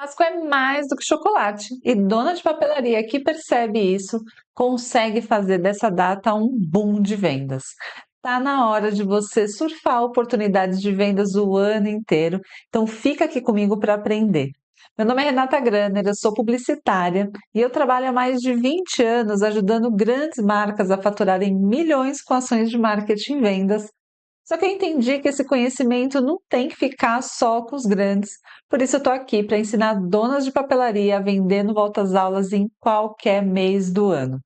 Páscoa é mais do que chocolate, e dona de papelaria que percebe isso consegue fazer dessa data um boom de vendas. Tá na hora de você surfar oportunidades de vendas o ano inteiro, então fica aqui comigo para aprender. Meu nome é Renata Graner, eu sou publicitária e eu trabalho há mais de 20 anos ajudando grandes marcas a faturarem milhões com ações de marketing e vendas. Só que eu entendi que esse conhecimento não tem que ficar só com os grandes. Por isso eu estou aqui para ensinar donas de papelaria a vender no Volta às Aulas em qualquer mês do ano.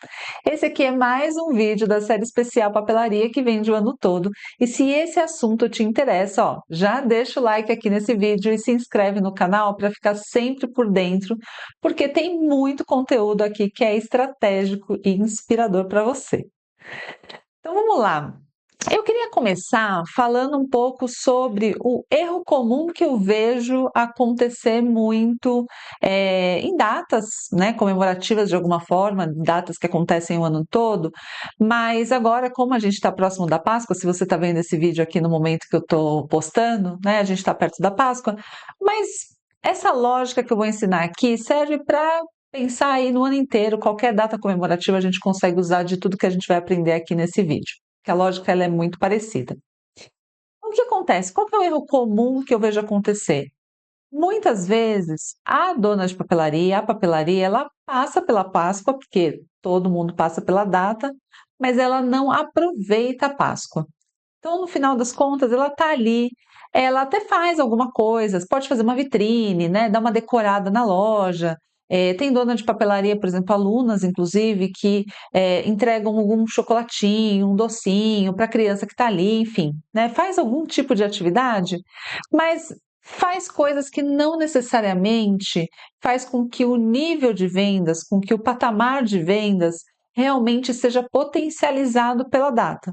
Esse aqui é mais um vídeo da série especial Papelaria que vende o ano todo. E se esse assunto te interessa, ó, já deixa o like aqui nesse vídeo e se inscreve no canal para ficar sempre por dentro, porque tem muito conteúdo aqui que é estratégico e inspirador para você. Então vamos lá. Eu queria começar falando um pouco sobre o erro comum que eu vejo acontecer muito em datas, né, comemorativas de alguma forma, datas que acontecem o ano todo, mas agora, como a gente está próximo da Páscoa, se você está vendo esse vídeo aqui no momento que eu estou postando, né, a gente está perto da Páscoa, mas essa lógica que eu vou ensinar aqui serve para pensar aí no ano inteiro, qualquer data comemorativa a gente consegue usar de tudo que a gente vai aprender aqui nesse vídeo, que a lógica ela é muito parecida. O que acontece? Qual que é o erro comum que eu vejo acontecer? Muitas vezes, a dona de papelaria, a papelaria, ela passa pela Páscoa, porque todo mundo passa pela data, mas ela não aproveita a Páscoa. Então, no final das contas, ela está ali, ela até faz alguma coisa, pode fazer uma vitrine, né, dar uma decorada na loja. Tem dona de papelaria, por exemplo, alunas, inclusive, que entregam algum chocolatinho, um docinho para a criança que está ali, enfim, né, faz algum tipo de atividade, mas faz coisas que não necessariamente faz com que o nível de vendas, com que o patamar de vendas realmente seja potencializado pela data.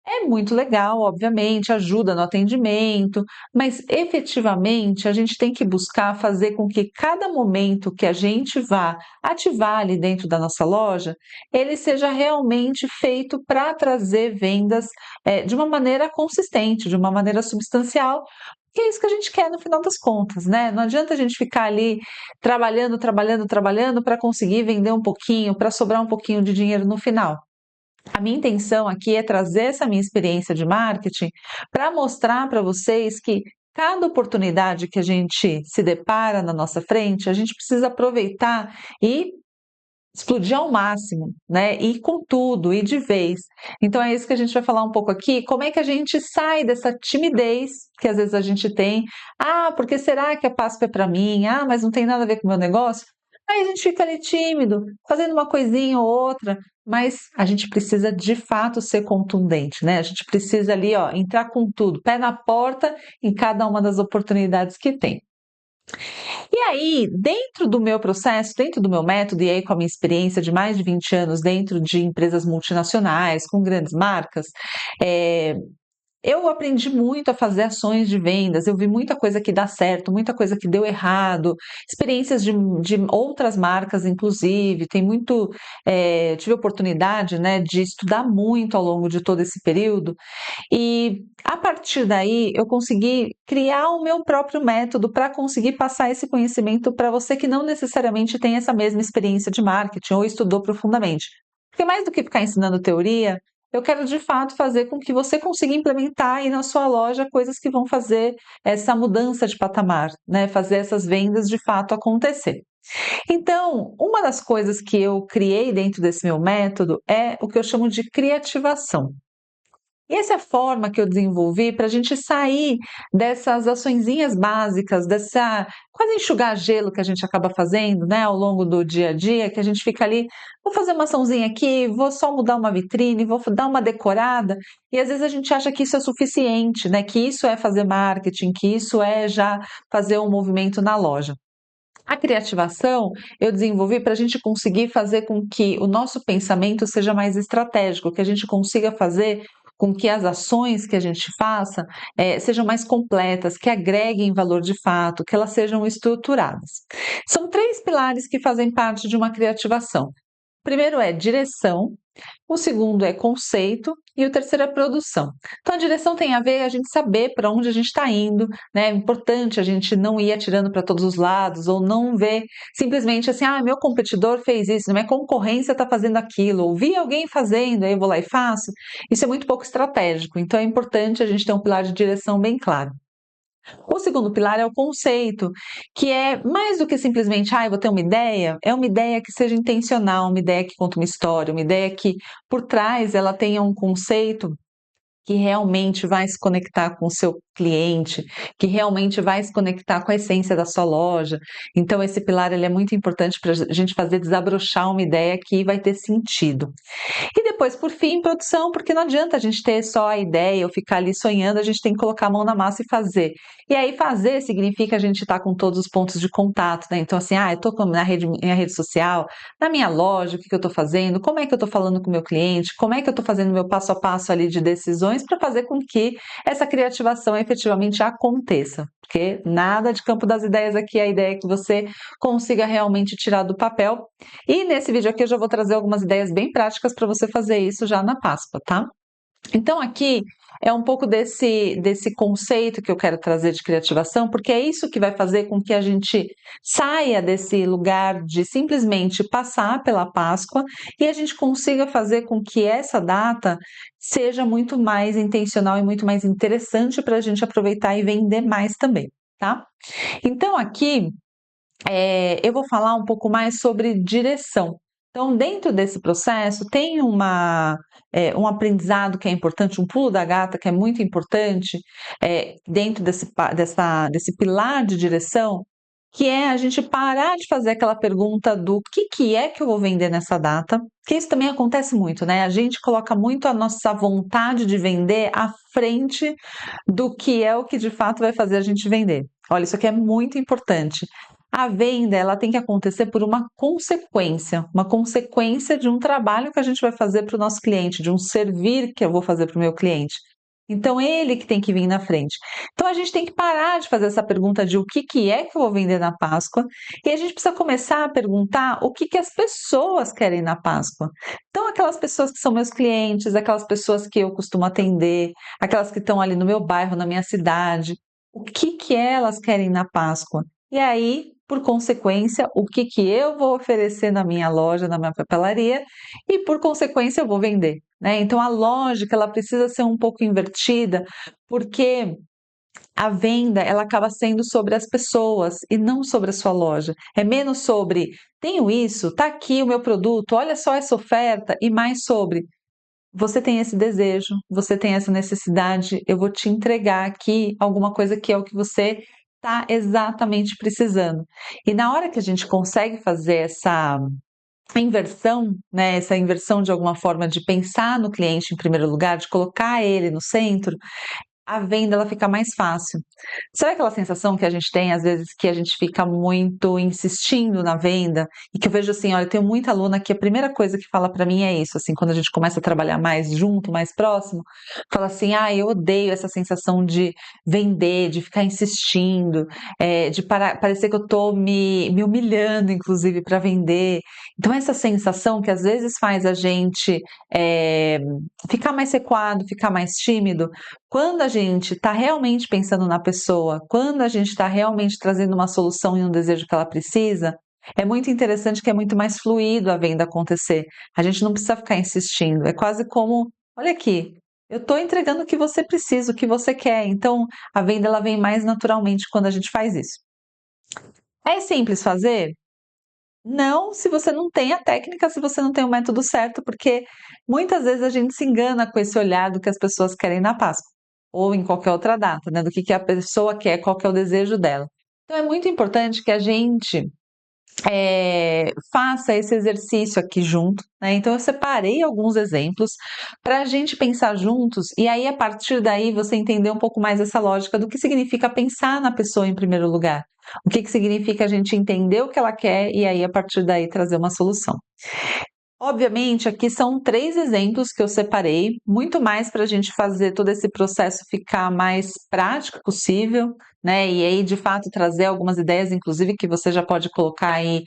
É muito legal, obviamente, ajuda no atendimento, mas efetivamente a gente tem que buscar fazer com que cada momento que a gente vá ativar ali dentro da nossa loja, ele seja realmente feito para trazer vendas de uma maneira consistente, de uma maneira substancial, que é isso que a gente quer no final das contas, né? Não adianta a gente ficar ali trabalhando, trabalhando, trabalhando para conseguir vender um pouquinho, para sobrar um pouquinho de dinheiro no final. A minha intenção aqui é trazer essa minha experiência de marketing para mostrar para vocês que cada oportunidade que a gente se depara na nossa frente, a gente precisa aproveitar e explodir ao máximo, né? E com tudo, e de vez. Então é isso que a gente vai falar um pouco aqui, como é que a gente sai dessa timidez que às vezes a gente tem. Ah, porque será que a Páscoa é para mim? Ah, mas não tem nada a ver com o meu negócio. Aí a gente fica ali tímido, fazendo uma coisinha ou outra, mas a gente precisa de fato ser contundente, né? A gente precisa ali, ó, entrar com tudo, pé na porta em cada uma das oportunidades que tem. E aí, dentro do meu processo, dentro do meu método, e aí com a minha experiência de mais de 20 anos dentro de empresas multinacionais, com grandes marcas, eh, eu aprendi muito a fazer ações de vendas, eu vi muita coisa que dá certo, muita coisa que deu errado, experiências de outras marcas, inclusive, tem muito, tive oportunidade, né, de estudar muito ao longo de todo esse período, e a partir daí eu consegui criar o meu próprio método para conseguir passar esse conhecimento para você que não necessariamente tem essa mesma experiência de marketing ou estudou profundamente. Porque mais do que ficar ensinando teoria, eu quero de fato fazer com que você consiga implementar aí na sua loja coisas que vão fazer essa mudança de patamar, né? Fazer essas vendas de fato acontecer. Então, uma das coisas que eu criei dentro desse meu método é o que eu chamo de criativação. E essa é a forma que eu desenvolvi para a gente sair dessas açõezinhas básicas, dessa quase enxugar gelo que a gente acaba fazendo, né, ao longo do dia a dia, que a gente fica ali, vou fazer uma açãozinha aqui, vou só mudar uma vitrine, vou dar uma decorada, e às vezes a gente acha que isso é suficiente, né, que isso é fazer marketing, que isso é já fazer um movimento na loja. A criativação eu desenvolvi para a gente conseguir fazer com que o nosso pensamento seja mais estratégico, que a gente consiga fazer com que as ações que a gente faça sejam mais completas, que agreguem valor de fato, que elas sejam estruturadas. São três pilares que fazem parte de uma criativação. primeiro é direção, o segundo é conceito e o terceiro é produção. Então, a direção tem a ver a gente saber para onde a gente está indo, né? É importante a gente não ir atirando para todos os lados ou não ver simplesmente assim, ah, meu competidor fez isso, minha concorrência está fazendo aquilo, ou vi alguém fazendo, aí eu vou lá e faço. Isso é muito pouco estratégico, então é importante a gente ter um pilar de direção bem claro. O segundo pilar é o conceito, que é mais do que simplesmente, ah, eu vou ter uma ideia, é uma ideia que seja intencional, uma ideia que conta uma história, uma ideia que por trás ela tenha um conceito que realmente vai se conectar com o seu cliente, que realmente vai se conectar com a essência da sua loja. Então, esse pilar ele é muito importante para a gente fazer desabrochar uma ideia que vai ter sentido. E depois, por fim, produção, porque não adianta a gente ter só a ideia ou ficar ali sonhando, a gente tem que colocar a mão na massa e fazer. E aí, fazer significa a gente estar com todos os pontos de contato, né? Então, assim, eu estou na minha rede social, na minha loja, o que eu estou fazendo, como é que eu estou falando com o meu cliente, como é que eu estou fazendo meu passo a passo ali de decisões para fazer com que essa criativação efetivamente aconteça. Porque nada de campo das ideias aqui, a ideia é que você consiga realmente tirar do papel. E nesse vídeo aqui eu já vou trazer algumas ideias bem práticas para você fazer isso já na Páscoa, tá? Então aqui é um pouco desse conceito que eu quero trazer de criativação, porque é isso que vai fazer com que a gente saia desse lugar de simplesmente passar pela Páscoa e a gente consiga fazer com que essa data seja muito mais intencional e muito mais interessante para a gente aproveitar e vender mais também, tá? Então aqui eu vou falar um pouco mais sobre direção. Então, dentro desse processo, tem um aprendizado que é importante, um pulo da gata que é muito importante, dentro desse pilar de direção, que é a gente parar de fazer aquela pergunta do que é que eu vou vender nessa data, que isso também acontece muito, né? A gente coloca muito a nossa vontade de vender à frente do que é o que de fato vai fazer a gente vender. Olha, isso aqui é muito importante. A venda, ela tem que acontecer por uma consequência de um trabalho que a gente vai fazer para o nosso cliente, de um servir que eu vou fazer para o meu cliente. Então, ele que tem que vir na frente. Então, a gente tem que parar de fazer essa pergunta de o que é que eu vou vender na Páscoa, e a gente precisa começar a perguntar o que as pessoas querem na Páscoa. Então, aquelas pessoas que são meus clientes, aquelas pessoas que eu costumo atender, aquelas que estão ali no meu bairro, na minha cidade, o que elas querem na Páscoa? E aí, por consequência, o que eu vou oferecer na minha loja, na minha papelaria, e por consequência eu vou vender, né? Então a lógica ela precisa ser um pouco invertida, porque a venda ela acaba sendo sobre as pessoas e não sobre a sua loja. É menos sobre tenho isso, tá aqui o meu produto, olha só essa oferta, e mais sobre você tem esse desejo, você tem essa necessidade, eu vou te entregar aqui alguma coisa que é o que você está exatamente precisando. E na hora que a gente consegue fazer essa inversão, né, essa inversão de alguma forma de pensar no cliente em primeiro lugar, de colocar ele no centro, a venda ela fica mais fácil. Sabe aquela sensação que a gente tem, às vezes, que a gente fica muito insistindo na venda e que eu vejo assim, olha, eu tenho muita aluna que a primeira coisa que fala para mim é isso, assim, quando a gente começa a trabalhar mais junto, mais próximo, fala assim, eu odeio essa sensação de vender, de ficar insistindo, de parecer que eu tô me humilhando, inclusive, para vender. Então, essa sensação que às vezes faz a gente ficar mais recuado, ficar mais tímido, quando a gente está realmente pensando na pessoa, quando a gente está realmente trazendo uma solução e um desejo que ela precisa, é muito interessante que é muito mais fluido a venda acontecer. A gente não precisa ficar insistindo. É quase como, olha aqui, eu estou entregando o que você precisa, o que você quer. Então, a venda ela vem mais naturalmente quando a gente faz isso. É simples fazer? Não, se você não tem a técnica, se você não tem o método certo, porque muitas vezes a gente se engana com esse olhar do que as pessoas querem na Páscoa, ou em qualquer outra data, né? Do que a pessoa quer, qual que é o desejo dela. Então é muito importante que a gente faça esse exercício aqui junto, né? Então eu separei alguns exemplos para a gente pensar juntos, e aí a partir daí você entender um pouco mais essa lógica do que significa pensar na pessoa em primeiro lugar. O que significa a gente entender o que ela quer e aí a partir daí trazer uma solução. Obviamente, aqui são 3 exemplos que eu separei, muito mais para a gente fazer todo esse processo ficar mais prático possível, né? E aí, de fato, trazer algumas ideias, inclusive, que você já pode colocar aí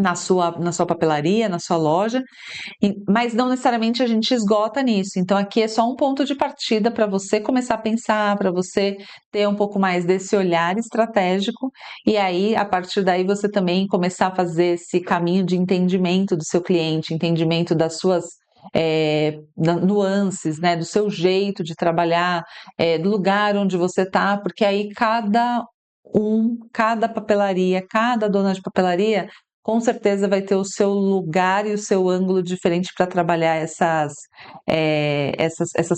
na sua papelaria, na sua loja, mas não necessariamente a gente esgota nisso. Então, aqui é só um ponto de partida para você começar a pensar, para você ter um pouco mais desse olhar estratégico, e aí, a partir daí, você também começar a fazer esse caminho de entendimento do seu cliente, entendimento das suas nuances, né, do seu jeito de trabalhar, do lugar onde você está, porque aí cada papelaria, cada dona de papelaria com certeza vai ter o seu lugar e o seu ângulo diferente para trabalhar essas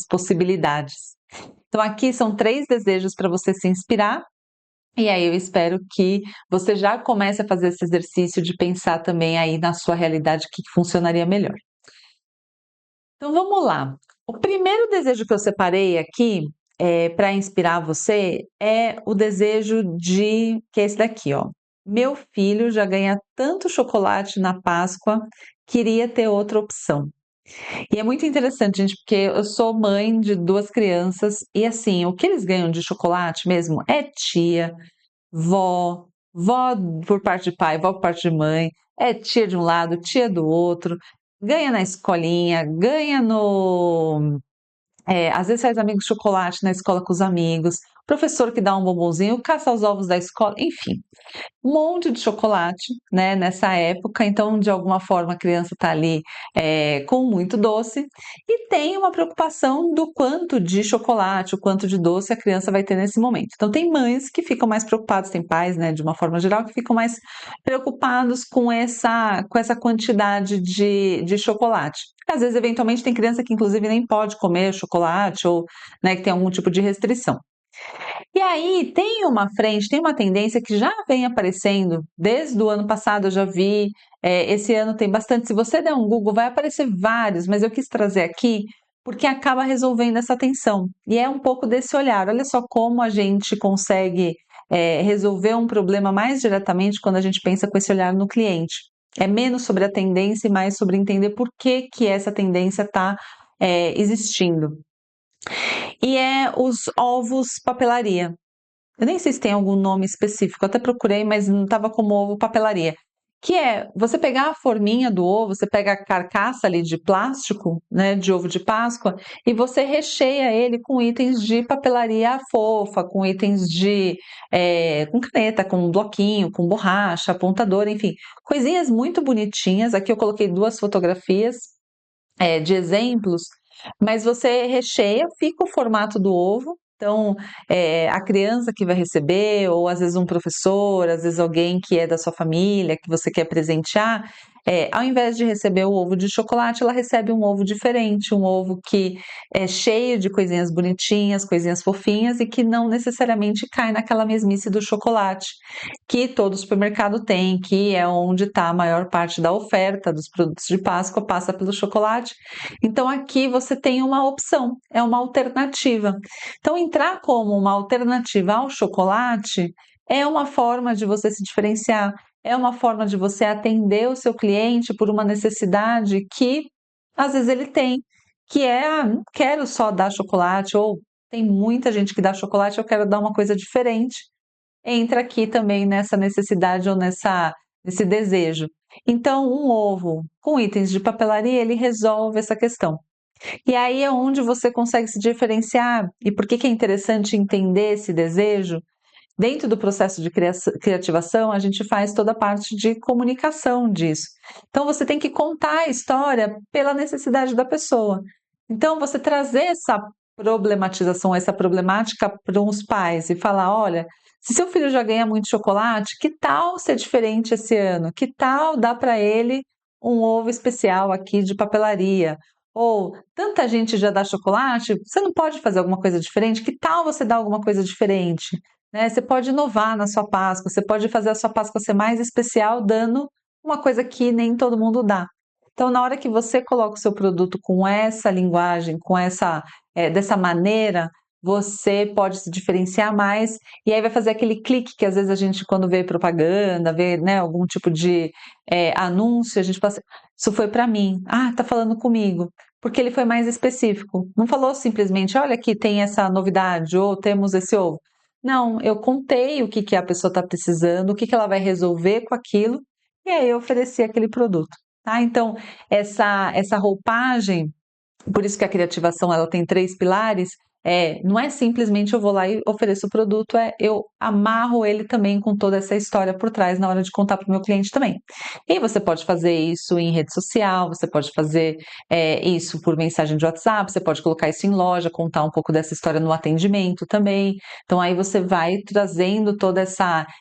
possibilidades. Então, aqui são 3 desejos para você se inspirar, e aí eu espero que você já comece a fazer esse exercício de pensar também aí na sua realidade o que funcionaria melhor. Então vamos lá. O primeiro desejo que eu separei aqui, para inspirar você, é o desejo que é esse daqui, ó: "Meu filho já ganha tanto chocolate na Páscoa, queria ter outra opção". E é muito interessante, gente, porque eu sou mãe de 2 crianças e, assim, o que eles ganham de chocolate mesmo é tia, vó, vó por parte de pai, vó por parte de mãe, é tia de um lado, tia do outro, ganha na escolinha, ganha às vezes faz amigo de chocolate na escola com os amigos, professor que dá um bombonzinho, caça aos ovos da escola, enfim, um monte de chocolate, né, nessa época, então de alguma forma a criança está ali, com muito doce, e tem uma preocupação do quanto de chocolate, o quanto de doce a criança vai ter nesse momento. Então tem mães que ficam mais preocupadas, tem pais, né, de uma forma geral, que ficam mais preocupados com essa quantidade de chocolate. Às vezes, eventualmente, tem criança que inclusive nem pode comer chocolate ou, né, que tem algum tipo de restrição. E aí tem uma tendência que já vem aparecendo desde o ano passado, eu já vi, esse ano tem bastante. Se você der um Google, vai aparecer vários, mas eu quis trazer aqui porque acaba resolvendo essa tensão. E é um pouco desse olhar. Olha só como a gente consegue, resolver um problema mais diretamente quando a gente pensa com esse olhar no cliente. É menos sobre a tendência e mais sobre entender por que que essa tendência está, existindo. E é os ovos papelaria. Eu nem sei se tem algum nome específico, eu até procurei, mas não estava como ovo papelaria. Que é você pegar a forminha do ovo, você pega a carcaça ali de plástico, né, de ovo de Páscoa, e você recheia ele com itens de papelaria fofa, com itens com caneta, com bloquinho, com borracha, apontador, enfim, coisinhas muito bonitinhas. Aqui eu coloquei 2 fotografias, de exemplos, mas você recheia, fica o formato do ovo. Então, a criança que vai receber, ou às vezes um professor, às vezes alguém que é da sua família, que você quer presentear, ao invés de receber o ovo de chocolate, ela recebe um ovo diferente, um ovo que é cheio de coisinhas bonitinhas, coisinhas fofinhas e que não necessariamente cai naquela mesmice do chocolate, que todo supermercado tem, que é onde está a maior parte da oferta dos produtos de Páscoa, passa pelo chocolate. Então aqui você tem uma opção, é uma alternativa. Então entrar como uma alternativa ao chocolate é uma forma de você se diferenciar, é uma forma de você atender o seu cliente por uma necessidade que às vezes ele tem, que é: "Ah, não quero só dar chocolate", ou tem muita gente que dá chocolate, eu quero dar uma coisa diferente. Entra aqui também nessa necessidade ou nesse desejo. Então, um ovo com itens de papelaria, ele resolve essa questão. E aí é onde você consegue se diferenciar. E por que que é interessante entender esse desejo? Dentro do processo de criativação, a gente faz toda a parte de comunicação disso. Então, você tem que contar a história pela necessidade da pessoa. Então, você trazer essa problematização, essa problemática para os pais e falar: olha, se seu filho já ganha muito chocolate, que tal ser diferente esse ano? Que tal dar para ele um ovo especial aqui de papelaria? Ou tanta gente já dá chocolate, você não pode fazer alguma coisa diferente? Que tal você dar alguma coisa diferente? Né, você pode inovar na sua Páscoa, você pode fazer a sua Páscoa ser mais especial dando uma coisa que nem todo mundo dá. Então, na hora que você coloca o seu produto com essa linguagem, dessa maneira, você pode se diferenciar mais, e aí vai fazer aquele clique que às vezes a gente, quando vê propaganda, vê, né, algum tipo de anúncio, a gente fala assim: "Isso foi para mim. Ah, tá falando comigo", porque ele foi mais específico. Não falou simplesmente: "Olha, aqui tem essa novidade", ou "Temos esse ovo". Não, eu contei o que que a pessoa está precisando, o que que ela vai resolver com aquilo, e aí eu ofereci aquele produto, tá? Então, essa roupagem, por isso que a criativação ela tem 3 pilares, não é simplesmente eu vou lá e ofereço o produto, eu amarro ele também com toda essa história por trás na hora de contar para o meu cliente também. E você pode fazer isso em rede social, você pode fazer isso por mensagem de WhatsApp, você pode colocar isso em loja, contar um pouco dessa história no atendimento também. Então aí você vai trazendo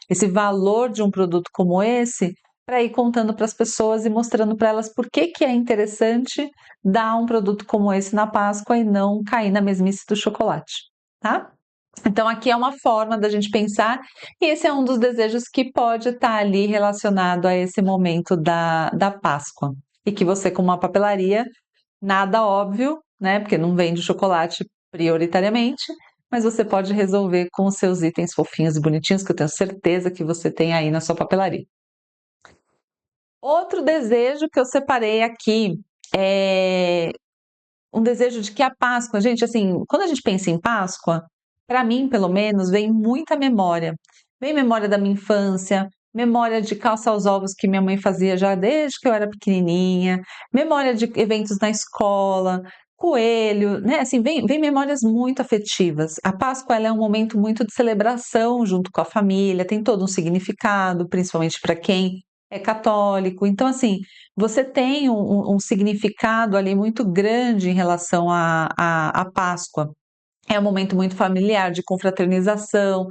esse valor de um produto como esse para ir contando para as pessoas e mostrando para elas por que que é interessante dar um produto como esse na Páscoa e não cair na mesmice do chocolate, tá? Então, aqui é uma forma da gente pensar, e esse é um dos desejos que pode estar ali relacionado a esse momento da Páscoa. E que você, com uma papelaria, nada óbvio, né? Porque não vende chocolate prioritariamente, mas você pode resolver com os seus itens fofinhos e bonitinhos, que eu tenho certeza que você tem aí na sua papelaria. Outro desejo que eu separei aqui é um desejo de que a Páscoa, gente, assim, quando a gente pensa em Páscoa, para mim, pelo menos, vem muita memória. Vem memória da minha infância, memória de calça aos ovos que minha mãe fazia já desde que eu era pequenininha, memória de eventos na escola, coelho, né? Assim, vem memórias muito afetivas. A Páscoa, ela é um momento muito de celebração junto com a família, tem todo um significado, principalmente para quem é católico. Então, assim, você tem um significado ali muito grande em relação à Páscoa. É um momento muito familiar, de confraternização.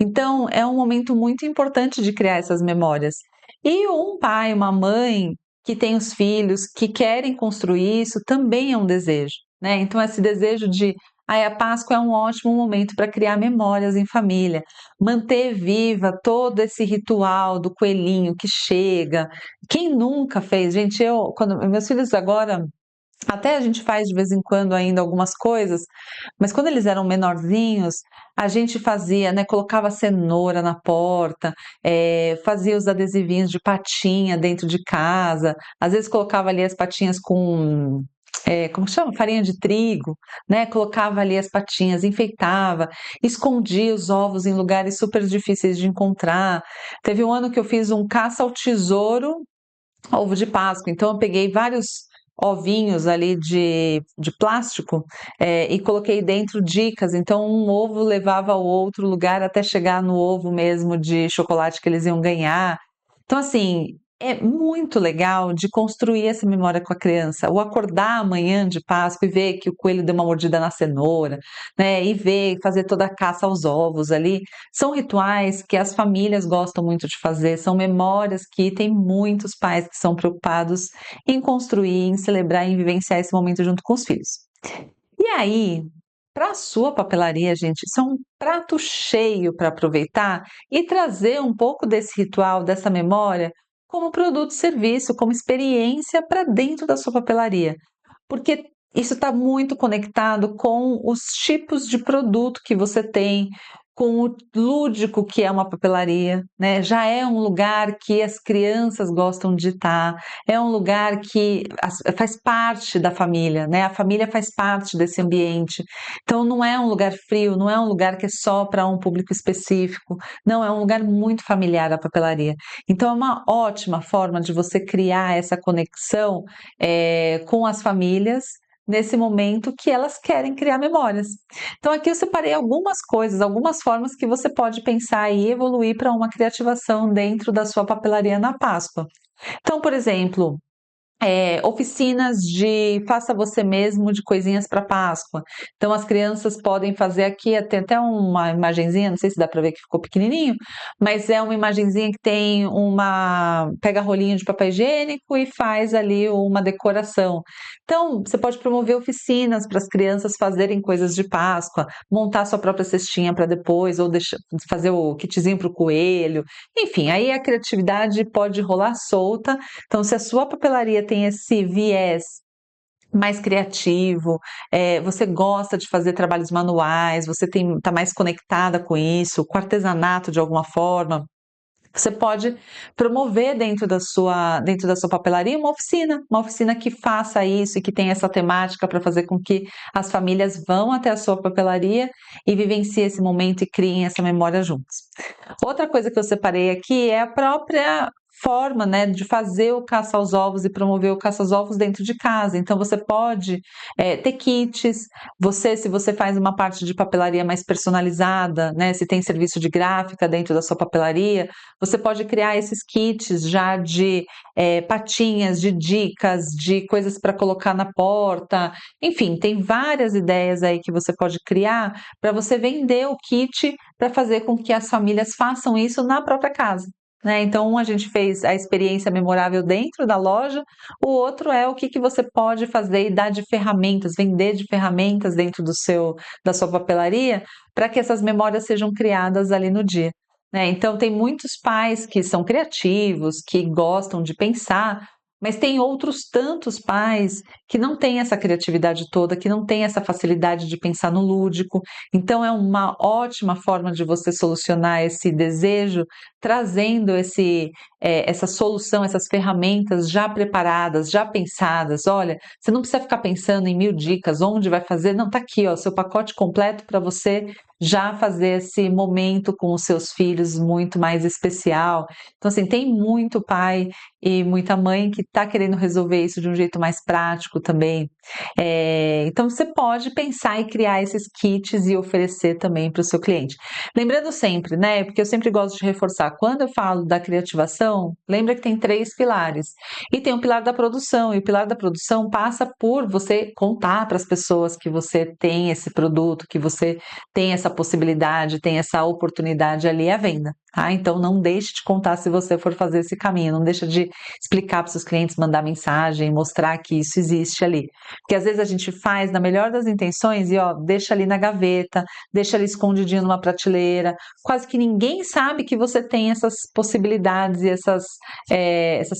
Então, é um momento muito importante de criar essas memórias. E um pai, uma mãe que tem os filhos, que querem construir isso, também é um desejo, né? Então, esse desejo de a Páscoa é um ótimo momento para criar memórias em família, manter viva todo esse ritual do coelhinho que chega. Quem nunca fez? Gente, quando meus filhos agora até a gente faz de vez em quando ainda algumas coisas, mas quando eles eram menorzinhos, a gente fazia, né, colocava cenoura na porta, fazia os adesivinhos de patinha dentro de casa, às vezes colocava ali as patinhas com, como que chama? Farinha de trigo, né, colocava ali as patinhas, enfeitava, escondia os ovos em lugares super difíceis de encontrar. Teve um ano que eu fiz um caça ao tesouro ovo de Páscoa. Então, eu peguei vários ovinhos ali de plástico e coloquei dentro dicas. Então, um ovo levava ao outro lugar até chegar no ovo mesmo de chocolate que eles iam ganhar. Então, assim, é muito legal de construir essa memória com a criança. O acordar amanhã de Páscoa e ver que o coelho deu uma mordida na cenoura, né? E ver, fazer toda a caça aos ovos ali. São rituais que as famílias gostam muito de fazer, são memórias que tem muitos pais que são preocupados em construir, em celebrar, em vivenciar esse momento junto com os filhos. E aí, para a sua papelaria, gente, isso é um prato cheio para aproveitar e trazer um pouco desse ritual, dessa memória, como produto e serviço, como experiência para dentro da sua papelaria. Porque isso está muito conectado com os tipos de produto que você tem, com o lúdico que é uma papelaria, né? Já é um lugar que as crianças gostam de estar, é um lugar que faz parte da família, né? A família faz parte desse ambiente. Então não é um lugar frio, não é um lugar que é só para um público específico, não, é um lugar muito familiar a papelaria. Então é uma ótima forma de você criar essa conexão com as famílias nesse momento que elas querem criar memórias. Então, aqui eu separei algumas coisas, algumas formas que você pode pensar e evoluir para uma criativação dentro da sua papelaria na Páscoa. Então, por exemplo, oficinas de faça você mesmo de coisinhas para Páscoa. Então as crianças podem fazer aqui, tem até uma imagenzinha, não sei se dá para ver que ficou pequenininho, mas é uma imagenzinha que tem pega rolinho de papel higiênico e faz ali uma decoração. Então você pode promover oficinas para as crianças fazerem coisas de Páscoa, montar sua própria cestinha para depois, ou fazer o kitzinho para o coelho. Enfim, aí a criatividade pode rolar solta. Então, se a sua papelaria tem esse viés mais criativo, você gosta de fazer trabalhos manuais, você está mais conectada com isso, com artesanato de alguma forma, você pode promover dentro da sua papelaria uma oficina que faça isso e que tenha essa temática para fazer com que as famílias vão até a sua papelaria e vivenciem esse momento e criem essa memória juntos. Outra coisa que eu separei aqui é a própria forma, né, de fazer o caça aos ovos e promover o caça aos ovos dentro de casa. Então você pode ter kits, se você faz uma parte de papelaria mais personalizada, né, se tem serviço de gráfica dentro da sua papelaria, você pode criar esses kits já de patinhas, de dicas, de coisas para colocar na porta. Enfim, tem várias ideias aí que você pode criar para você vender o kit para fazer com que as famílias façam isso na própria casa. Né? Então, a gente fez a experiência memorável dentro da loja, o outro é o que você pode fazer e dar de ferramentas, vender de ferramentas dentro da sua papelaria, para que essas memórias sejam criadas ali no dia. Né? Então, tem muitos pais que são criativos, que gostam de pensar, mas tem outros tantos pais que não têm essa criatividade toda, que não têm essa facilidade de pensar no lúdico. Então, é uma ótima forma de você solucionar esse desejo, trazendo essa solução, essas ferramentas já preparadas, já pensadas. Olha, você não precisa ficar pensando em 1000 dicas, onde vai fazer. Não, tá aqui, ó, seu pacote completo para você já fazer esse momento com os seus filhos muito mais especial. Então, assim, tem muito pai e muita mãe que está querendo resolver isso de um jeito mais prático também. Então, você pode pensar e criar esses kits e oferecer também para o seu cliente. Lembrando sempre, né? Porque eu sempre gosto de reforçar, quando eu falo da criativação, lembra que tem 3 pilares. E tem o pilar da produção, e o pilar da produção passa por você contar para as pessoas que você tem esse produto, que você tem essa possibilidade, tem essa oportunidade ali à venda. Tá? Então não deixe de contar se você for fazer esse caminho, não deixa de explicar para os seus clientes, mandar mensagem, mostrar que isso existe ali. Porque às vezes a gente faz na melhor das intenções e ó, deixa ali na gaveta, deixa ali escondidinho numa prateleira, quase que ninguém sabe que você tem essas possibilidades e essas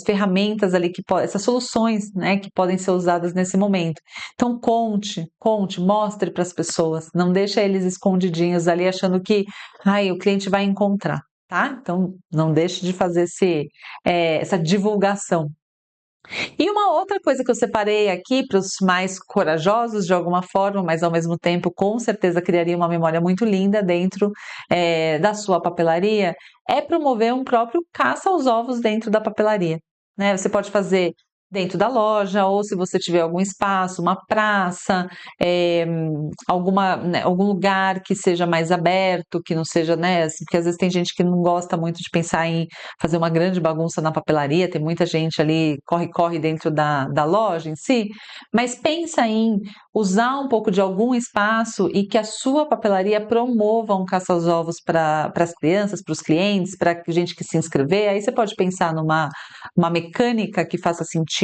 ferramentas ali, essas soluções, né, que podem ser usadas nesse momento. Então conte, mostre para as pessoas, não deixa eles escondidinhos ali achando que o cliente vai encontrar. Tá? Então, não deixe de fazer essa divulgação. E uma outra coisa que eu separei aqui para os mais corajosos, de alguma forma, mas ao mesmo tempo, com certeza criaria uma memória muito linda dentro da sua papelaria, é promover um próprio caça aos ovos dentro da papelaria. Né? Você pode fazer dentro da loja, ou se você tiver algum espaço, uma praça, algum lugar que seja mais aberto, que não seja, né, assim, porque às vezes tem gente que não gosta muito de pensar em fazer uma grande bagunça na papelaria, tem muita gente ali, corre dentro da loja em si, mas pensa em usar um pouco de algum espaço e que a sua papelaria promova um caça aos ovos para as crianças, para os clientes, para a gente que se inscrever. Aí você pode pensar uma mecânica que faça sentido,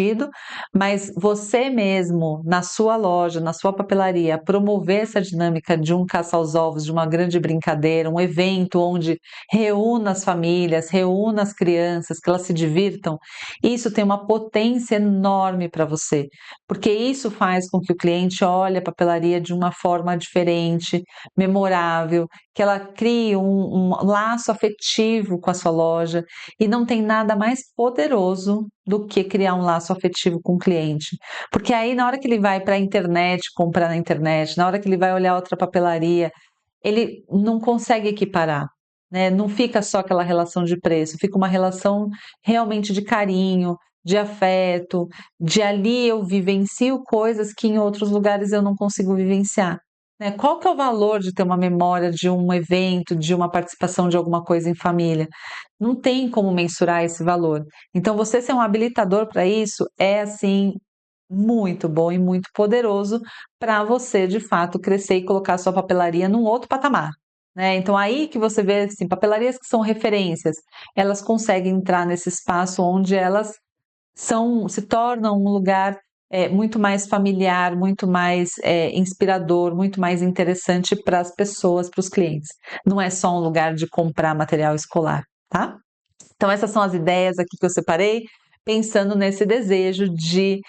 mas você mesmo, na sua loja, na sua papelaria, promover essa dinâmica de um caça aos ovos, de uma grande brincadeira, um evento onde reúna as famílias, reúna as crianças, que elas se divirtam, isso tem uma potência enorme para você, porque isso faz com que o cliente olhe a papelaria de uma forma diferente, memorável, que ela crie um laço afetivo com a sua loja, e não tem nada mais poderoso do que criar um laço afetivo com o cliente. Porque aí, na hora que ele vai para a internet, comprar na internet, na hora que ele vai olhar outra papelaria, ele não consegue equiparar. Né? Não fica só aquela relação de preço, fica uma relação realmente de carinho, de afeto, de ali eu vivencio coisas que em outros lugares eu não consigo vivenciar. Né? Qual que é o valor de ter uma memória de um evento, de uma participação de alguma coisa em família? Não tem como mensurar esse valor. Então, você ser um habilitador para isso é, assim, muito bom e muito poderoso para você, de fato, crescer e colocar a sua papelaria num outro patamar. Né? Então, aí que você vê, assim, papelarias que são referências, elas conseguem entrar nesse espaço onde elas se tornam um lugar muito mais familiar, muito mais inspirador, muito mais interessante para as pessoas, para os clientes. Não é só um lugar de comprar material escolar, tá? Então, essas são as ideias aqui que eu separei, pensando nesse desejo de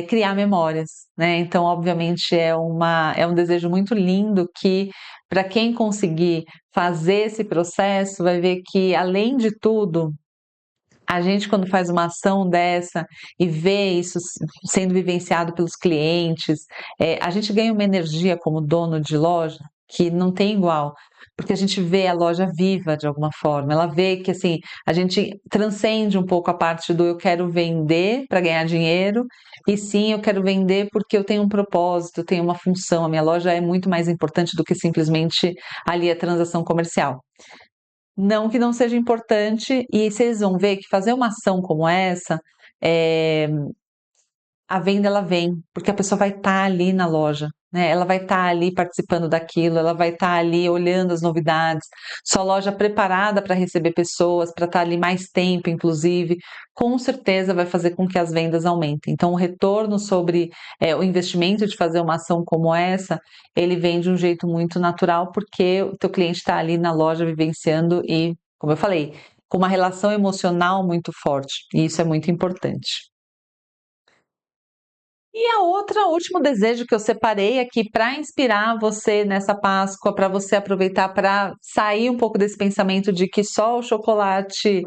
criar memórias, né? Então, obviamente, é um desejo muito lindo que, para quem conseguir fazer esse processo, vai ver que, além de tudo, a gente, quando faz uma ação dessa e vê isso sendo vivenciado pelos clientes, a gente ganha uma energia como dono de loja que não tem igual. porque a gente vê a loja viva de alguma forma. Ela vê que assim, a gente transcende um pouco a parte do eu quero vender para ganhar dinheiro, e sim, eu quero vender porque eu tenho um propósito, eu tenho uma função. A minha loja é muito mais importante do que simplesmente ali a transação comercial. Não que não seja importante, e vocês vão ver que fazer uma ação como essa, eh, a venda ela vem, porque a pessoa vai estar ali na loja, né, ela vai estar ali participando daquilo, ela vai estar ali olhando as novidades, sua loja preparada para receber pessoas, para estar ali mais tempo inclusive, com certeza vai fazer com que as vendas aumentem. Então o retorno sobre, o investimento de fazer uma ação como essa, ele vem de um jeito muito natural, porque o teu cliente está ali na loja vivenciando e, como eu falei, com uma relação emocional muito forte, e isso é muito importante. E a outra, o último desejo que eu separei aqui para inspirar você nessa Páscoa, para você aproveitar para sair um pouco desse pensamento de que só o chocolate,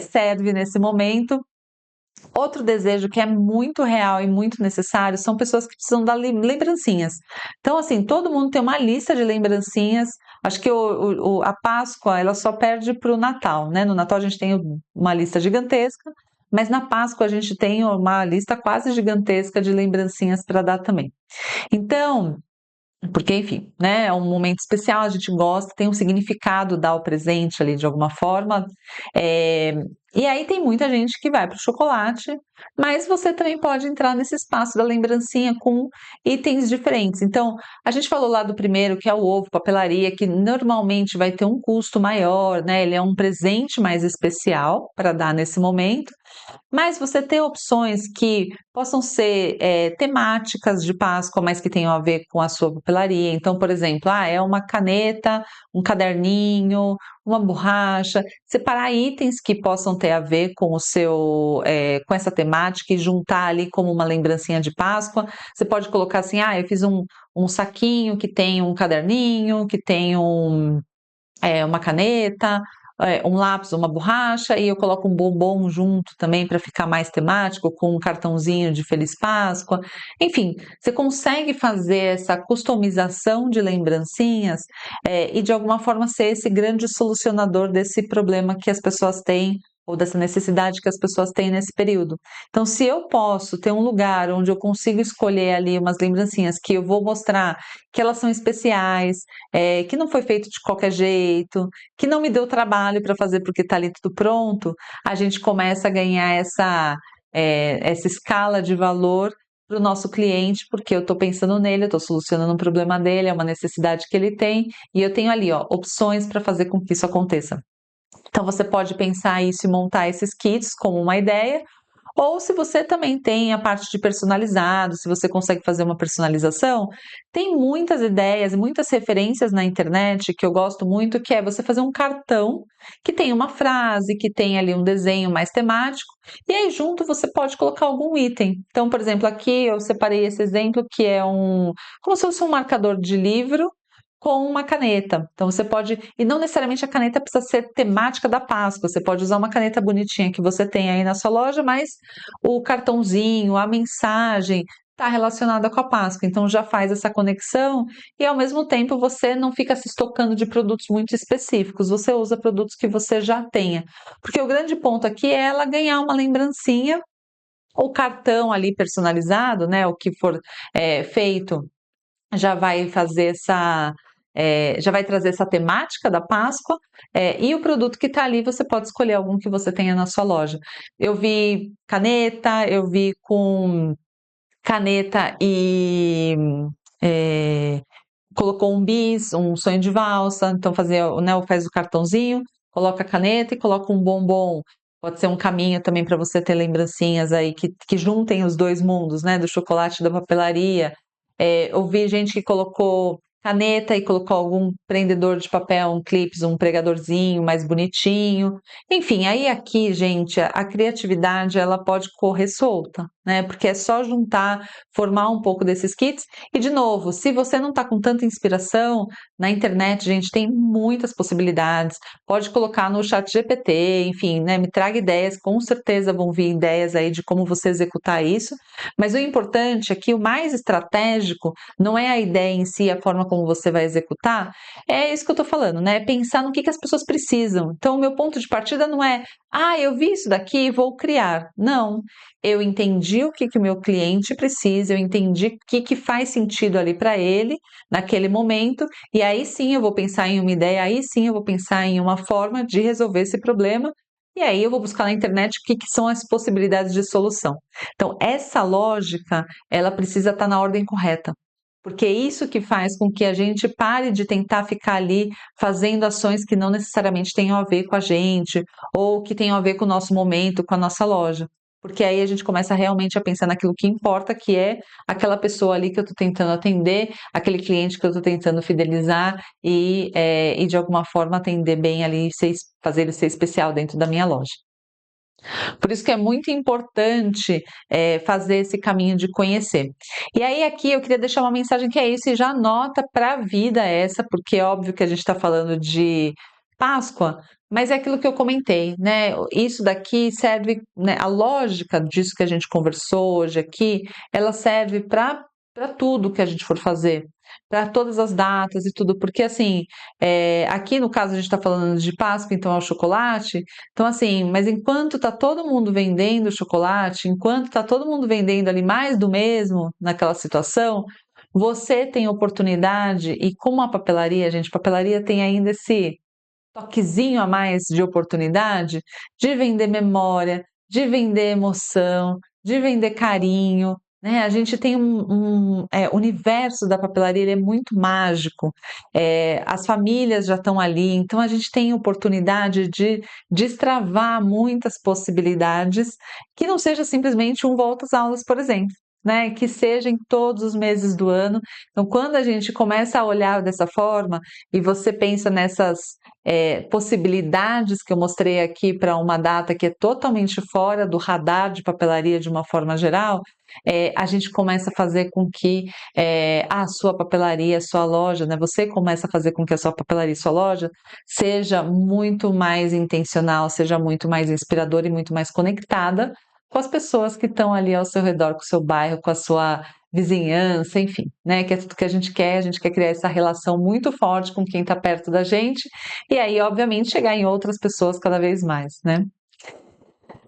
serve nesse momento. Outro desejo que é muito real e muito necessário são pessoas que precisam dar lembrancinhas. Então, assim, todo mundo tem uma lista de lembrancinhas. Acho que a Páscoa ela só perde para o Natal, né? No Natal a gente tem uma lista gigantesca, mas na Páscoa a gente tem uma lista quase gigantesca de lembrancinhas para dar também. Então, porque, enfim, né, é um momento especial, a gente gosta, tem um significado dar o presente ali de alguma forma. Eh, e aí tem muita gente que vai para o chocolate, mas você também pode entrar nesse espaço da lembrancinha com itens diferentes. Então, a gente falou lá do primeiro, que é o ovo, papelaria, que normalmente vai ter um custo maior, né? Ele é um presente mais especial para dar nesse momento. Mas você ter opções que possam ser, temáticas de Páscoa, mas que tenham a ver com a sua papelaria. Então, por exemplo, é uma caneta, um caderninho, uma borracha, separar itens que possam ter a ver com o seu, com essa temática e juntar ali como uma lembrancinha de Páscoa. Você pode colocar assim: eu fiz um saquinho que tem um caderninho, que tem uma caneta, um lápis, uma borracha, e eu coloco um bombom junto também para ficar mais temático, com um cartãozinho de Feliz Páscoa. Enfim, você consegue fazer essa customização de lembrancinhas, e de alguma forma ser esse grande solucionador desse problema que as pessoas têm, ou dessa necessidade que as pessoas têm nesse período. Então, se eu posso ter um lugar onde eu consigo escolher ali umas lembrancinhas que eu vou mostrar que elas são especiais, que não foi feito de qualquer jeito, que não me deu trabalho para fazer porque está ali tudo pronto, a gente começa a ganhar essa escala de valor para o nosso cliente, porque eu estou pensando nele, eu estou solucionando um problema dele, é uma necessidade que ele tem, e eu tenho ali, ó, opções para fazer com que isso aconteça. Então você pode pensar isso e montar esses kits como uma ideia, ou se você também tem a parte de personalizado, se você consegue fazer uma personalização, tem muitas ideias, muitas referências na internet que eu gosto muito, que é você fazer um cartão que tem uma frase, que tem ali um desenho mais temático, e aí junto você pode colocar algum item. Então, por exemplo, aqui eu separei esse exemplo que é como se fosse um marcador de livro com uma caneta. Então você pode, e não necessariamente a caneta precisa ser temática da Páscoa, você pode usar uma caneta bonitinha que você tem aí na sua loja, mas o cartãozinho, a mensagem está relacionada com a Páscoa, então já faz essa conexão e ao mesmo tempo você não fica se estocando de produtos muito específicos, você usa produtos que você já tenha. Porque o grande ponto aqui é ela ganhar uma lembrancinha, o cartão ali personalizado, né, o que for feito já vai fazer já vai trazer essa temática da Páscoa, e o produto que está ali você pode escolher algum que você tenha na sua loja. Eu vi caneta, eu vi com caneta e colocou um bis, um sonho de valsa, então né, faz o cartãozinho, coloca a caneta e coloca um bombom. Pode ser um caminho também para você ter lembrancinhas aí que juntem os dois mundos, né? Do chocolate e da papelaria. Eu vi gente que colocou caneta e colocou algum prendedor de papel, um clips, um pregadorzinho mais bonitinho. Enfim, aí aqui, gente, a criatividade ela pode correr solta, né? Porque é só juntar, formar um pouco desses kits. E, de novo, se você não está com tanta inspiração, na internet, gente, tem muitas possibilidades. Pode colocar no chat GPT, enfim, né? Me traga ideias, com certeza vão vir ideias aí de como você executar isso. Mas o importante é que o mais estratégico não é a ideia em si, a forma como você vai executar, é isso que eu estou falando, né? É pensar no que as pessoas precisam. Então, o meu ponto de partida não é, eu vi isso daqui e vou criar. Não. Eu entendi o que o meu cliente precisa, eu entendi o que faz sentido ali para ele naquele momento, e aí sim eu vou pensar em uma ideia, aí sim eu vou pensar em uma forma de resolver esse problema, e aí eu vou buscar na internet o que são as possibilidades de solução. Então, essa lógica, ela precisa estar na ordem correta. Porque é isso que faz com que a gente pare de tentar ficar ali fazendo ações que não necessariamente tenham a ver com a gente, ou que tenham a ver com o nosso momento, com a nossa loja. Porque aí a gente começa realmente a pensar naquilo que importa, que é aquela pessoa ali que eu estou tentando atender, aquele cliente que eu estou tentando fidelizar e de alguma forma atender bem ali, fazer ele ser especial dentro da minha loja. Por isso que é muito importante fazer esse caminho de conhecer. E aí aqui eu queria deixar uma mensagem que é isso, e já anota para a vida essa, porque é óbvio que a gente está falando de Páscoa, mas é aquilo que eu comentei, né? Isso daqui serve, né? A lógica disso que a gente conversou hoje aqui, ela serve para tudo que a gente for fazer, para todas as datas e tudo, porque assim, aqui no caso a gente está falando de Páscoa, então é o chocolate, então, assim, mas enquanto tá todo mundo vendendo chocolate, enquanto tá todo mundo vendendo ali mais do mesmo naquela situação, você tem oportunidade, e como a papelaria, gente, papelaria tem ainda esse toquezinho a mais de oportunidade de vender memória, de vender emoção, de vender carinho, né? A gente tem o universo da papelaria, ele é muito mágico. As famílias já estão ali, então a gente tem oportunidade de destravar muitas possibilidades que não seja simplesmente um volta às aulas, por exemplo. Né, que seja em todos os meses do ano. Então, quando a gente começa a olhar dessa forma e você pensa nessas possibilidades que eu mostrei aqui para uma data que é totalmente fora do radar de papelaria de uma forma geral, a gente começa a fazer com que a sua papelaria, a sua loja, né, você começa a fazer com que a sua papelaria, a sua loja, seja muito mais intencional, seja muito mais inspiradora e muito mais conectada com as pessoas que estão ali ao seu redor, com o seu bairro, com a sua vizinhança, enfim, né? Que é tudo que a gente quer criar essa relação muito forte com quem está perto da gente, e aí, obviamente, chegar em outras pessoas cada vez mais, né?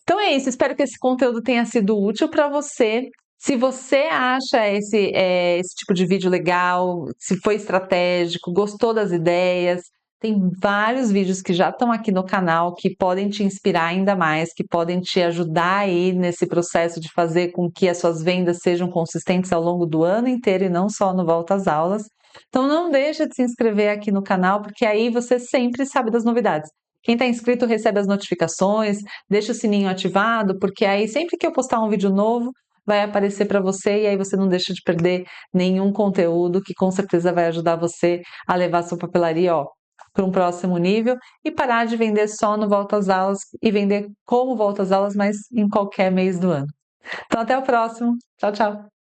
Então é isso, espero que esse conteúdo tenha sido útil para você. Se você acha esse tipo de vídeo legal, se foi estratégico, gostou das ideias, tem vários vídeos que já estão aqui no canal que podem te inspirar ainda mais, que podem te ajudar aí nesse processo de fazer com que as suas vendas sejam consistentes ao longo do ano inteiro e não só no volta às aulas. Então não deixa de se inscrever aqui no canal, porque aí você sempre sabe das novidades. Quem está inscrito recebe as notificações, deixa o sininho ativado, porque aí sempre que eu postar um vídeo novo, vai aparecer para você e aí você não deixa de perder nenhum conteúdo que com certeza vai ajudar você a levar a sua papelaria, ó, para um próximo nível e parar de vender só no volta às aulas e vender como volta às aulas, mas em qualquer mês do ano. Então até o próximo. Tchau, tchau.